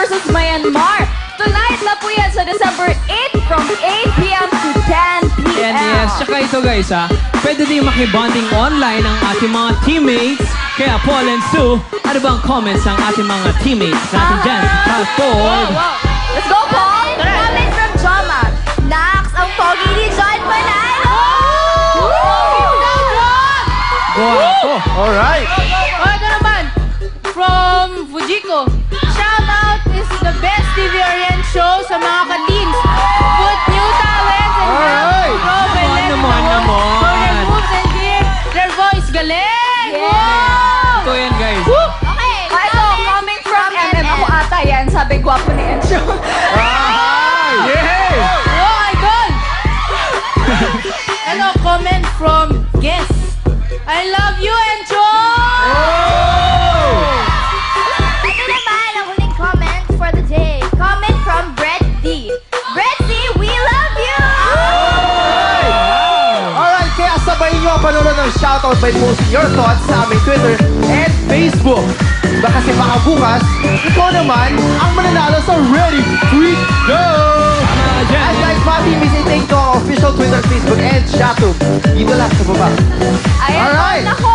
versus Myanmar. Tonight na po yan sa December 8 from 8 p.m. to 10 p.m. Yes. Tsaka ito guys pwede din makibonding online ang ating mga teammates. Kaya Paul and Sue, ano bang comments ng ating mga teammates natin dyan? Forward. Let's go, Paul! Comment from Joma. Nax, ang pogi ni John Panalo! Guwapo. Alright. Ito naman, from Fujiko. Shout out is the best TVRN show sa mga ka-teens. Put new talents and help grow by letting the world know their moves and hear their voice. Galing! Yeah. Ito yan guys. Okay, ito, coming from MM. Ako ata yan, sabi gwapo ni Encho. Yay! Oh, idol! Ano, comment from Guess. I love you, Encho! Ito naman ang huling comment for the day. Comment from Brett D. Brett D, we love you! Alright, kaya sabayin nyo ang panonood ng shoutout by posting your thoughts sa aming Twitter and Facebook. Kasi baka bukas, ikaw naman ang mananalo sa Ready, Tweet, Go! At guys, mga team, visit ko ang official Twitter, Facebook, and Chatube. Dito lang sa baba. Ayan, Alright. nako,